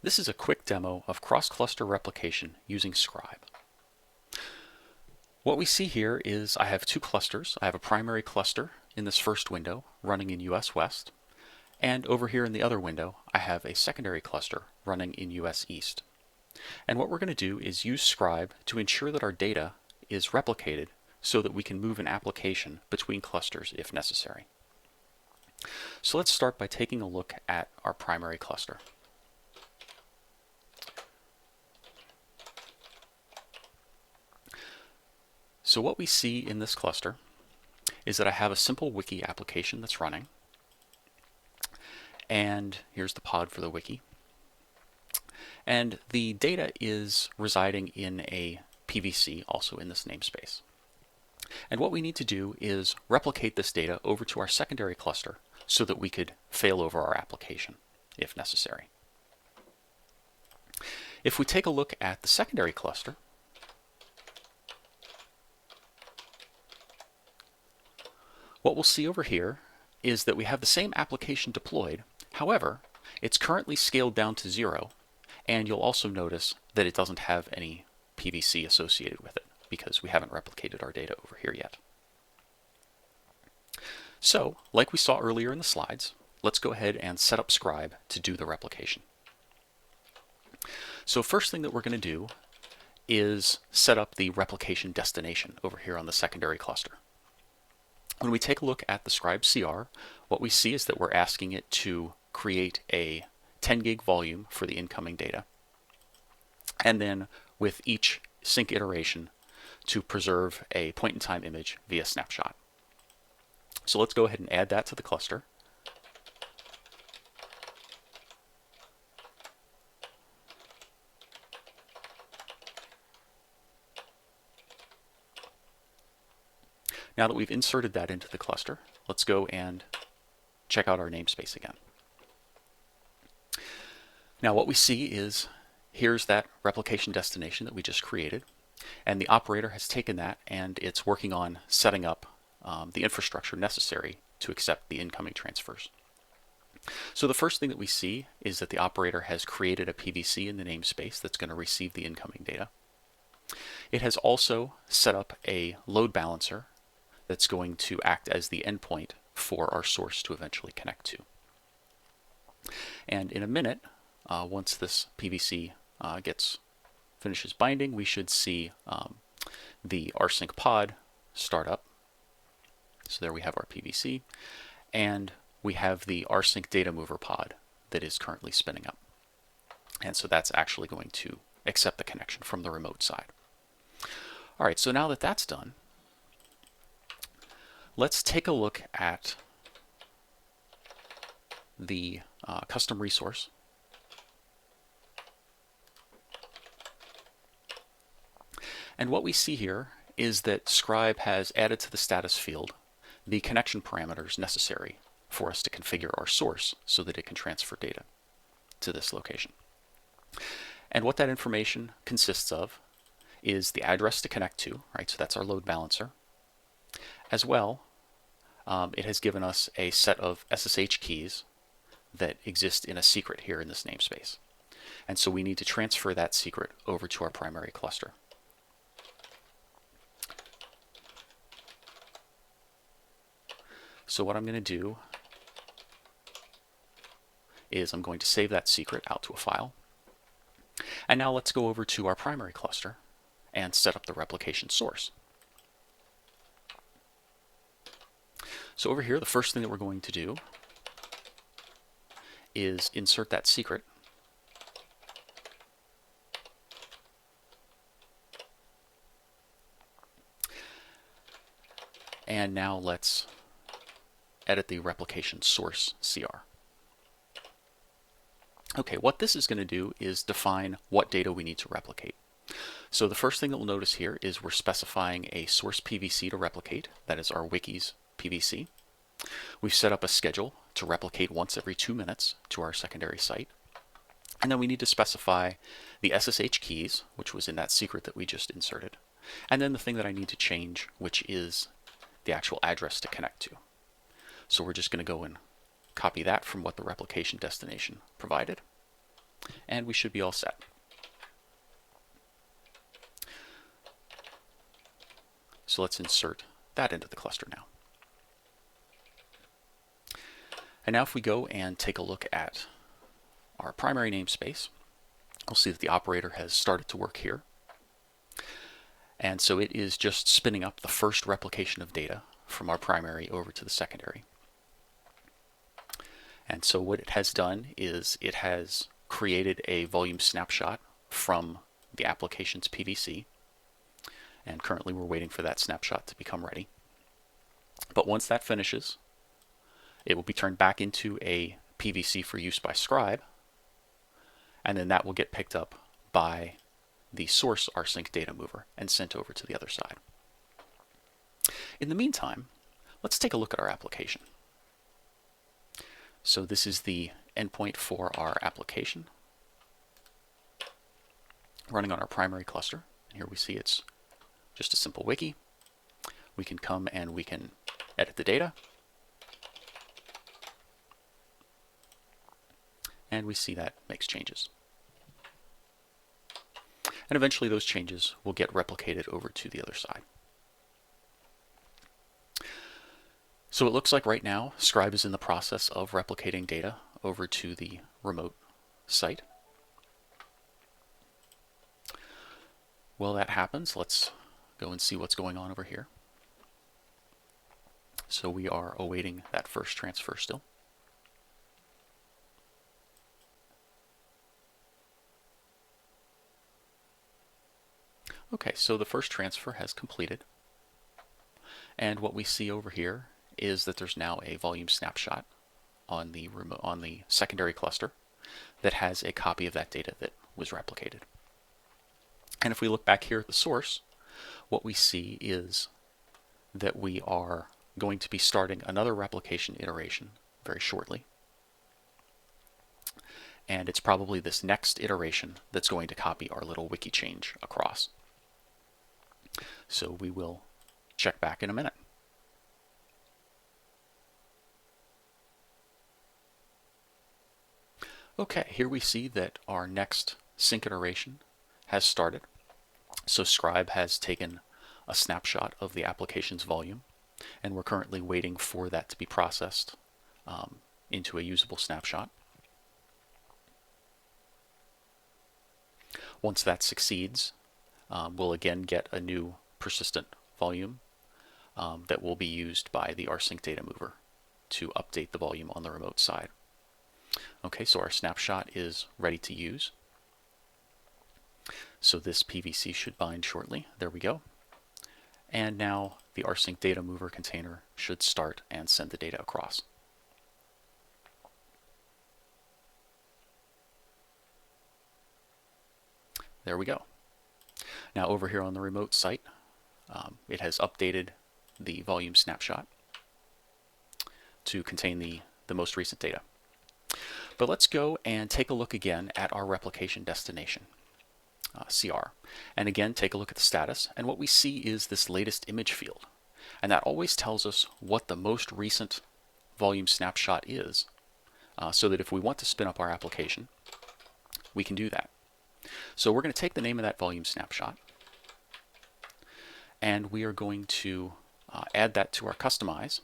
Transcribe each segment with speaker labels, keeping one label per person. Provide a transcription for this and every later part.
Speaker 1: This is a quick demo of cross-cluster replication using Scribe. What we see here is I have two clusters. I have a primary cluster in this first window running in US West, and over here in the other window I have a secondary cluster running in US East. And what we're going to do is use Scribe to ensure that our data is replicated so that we can move an application between clusters if necessary. So let's start by taking a look at our primary cluster. So what we see in this cluster is that I have a simple wiki application that's running, and here's the pod for the wiki, and the data is residing in a PVC, also in this namespace. And what we need to do is replicate this data over to our secondary cluster so that we could fail over our application if necessary. If we take a look at the secondary cluster, what we'll see over here is that we have the same application deployed. However, it's currently scaled down to 0, and you'll also notice that it doesn't have any PVC associated with it because we haven't replicated our data over here yet. So, like we saw earlier in the slides, let's go ahead and set up Scribe to do the replication. So first thing that we're going to do is set up the replication destination over here on the secondary cluster. When we take a look at the Scribe CR, what we see is that we're asking it to create a 10 gig volume for the incoming data, and then with each sync iteration to preserve a point-in-time image via snapshot. So let's go ahead and add that to the cluster. Now that we've inserted that into the cluster, let's go and check out our namespace again. Now what we see is here's that replication destination that we just created, and the operator has taken that and it's working on setting up the infrastructure necessary to accept the incoming transfers. So the first thing that we see is that the operator has created a PVC in the namespace that's going to receive the incoming data. It has also set up a load balancer that's going to act as the endpoint for our source to eventually connect to. And in a minute, once this PVC finishes binding, we should see the rsync pod start up. So there we have our PVC, and we have the rsync data mover pod that is currently spinning up. And so that's actually going to accept the connection from the remote side. All right, so now that that's done, let's take a look at the custom resource. And what we see here is that Scribe has added to the status field the connection parameters necessary for us to configure our source so that it can transfer data to this location. And what that information consists of is the address to connect to, right? So that's our load balancer. As well, it has given us a set of SSH keys that exist in a secret here in this namespace. And so we need to transfer that secret over to our primary cluster. So what I'm going to do is I'm going to save that secret out to a file. And now let's go over to our primary cluster and set up the replication source. So over here, the first thing that we're going to do is insert that secret. And now let's edit the replication source CR. Okay, what this is going to do is define what data we need to replicate. So the first thing that we'll notice here is we're specifying a source PVC to replicate. That is our wiki's PVC. We've set up a schedule to replicate once every 2 minutes to our secondary site. And then we need to specify the SSH keys, which was in that secret that we just inserted. And then the thing that I need to change, which is the actual address to connect to. So we're just going to go and copy that from what the replication destination provided. And we should be all set. So let's insert that into the cluster now. And now if we go and take a look at our primary namespace, we'll see that the operator has started to work here. And so it is just spinning up the first replication of data from our primary over to the secondary. And so what it has done is it has created a volume snapshot from the application's PVC. And currently we're waiting for that snapshot to become ready. But once that finishes, it will be turned back into a PVC for use by Scribe, and then that will get picked up by the source rsync data mover and sent over to the other side. In the meantime, let's take a look at our application. So this is the endpoint for our application running on our primary cluster. And here we see it's just a simple wiki. We can come and we can edit the data. And we see that makes changes. And eventually those changes will get replicated over to the other side. So it looks like right now Scribe is in the process of replicating data over to the remote site. While that happens, let's go and see what's going on over here. So we are awaiting that first transfer still. Okay, so the first transfer has completed. And what we see over here is that there's now a volume snapshot on the secondary cluster that has a copy of that data that was replicated. And if we look back here at the source, what we see is that we are going to be starting another replication iteration very shortly. And it's probably this next iteration that's going to copy our little wiki change across. So we will check back in a minute. Okay, here we see that our next sync iteration has started. So Scribe has taken a snapshot of the application's volume, and we're currently waiting for that to be processed into a usable snapshot. Once that succeeds, we'll again get a new persistent volume that will be used by the rsync data mover to update the volume on the remote side. Okay, so our snapshot is ready to use. So this PVC should bind shortly. There we go. And now the rsync data mover container should start and send the data across. There we go. Now over here on the remote site, it has updated the volume snapshot to contain the most recent data. But let's go and take a look again at our replication destination, CR. And again, take a look at the status. And what we see is this latest image field. And that always tells us what the most recent volume snapshot is, so that if we want to spin up our application, we can do that. So we're going to take the name of that volume snapshot, and we are going to add that to our customize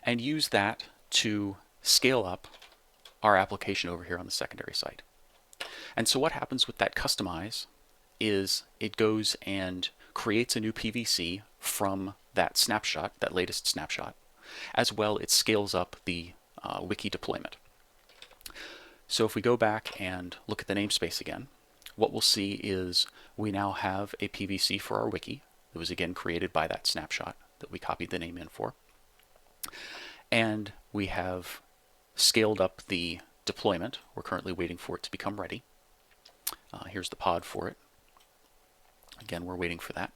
Speaker 1: and use that to scale up our application over here on the secondary site. And so what happens with that customize is it goes and creates a new PVC from that snapshot, that latest snapshot. As well, it scales up the wiki deployment. So if we go back and look at the namespace again, what we'll see is we now have a PVC for our wiki that was again created by that snapshot that we copied the name in for. And we have scaled up the deployment. We're currently waiting for it to become ready. Here's the pod for it. Again, we're waiting for that.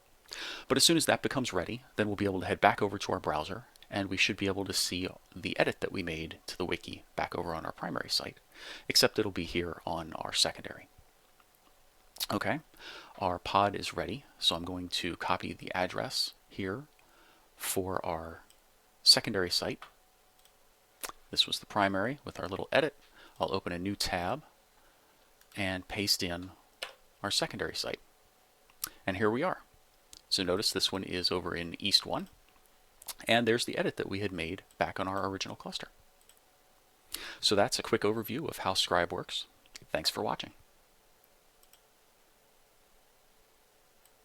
Speaker 1: But as soon as that becomes ready, then we'll be able to head back over to our browser, and we should be able to see the edit that we made to the wiki back over on our primary site, except it'll be here on our secondary. Okay, our pod is ready, so I'm going to copy the address here for our secondary site. This was the primary with our little edit. I'll open a new tab and paste in our secondary site. And here we are. So notice this one is over in East 1, and there's the edit that we had made back on our original cluster. So that's a quick overview of how Scribe works. Thanks for watching.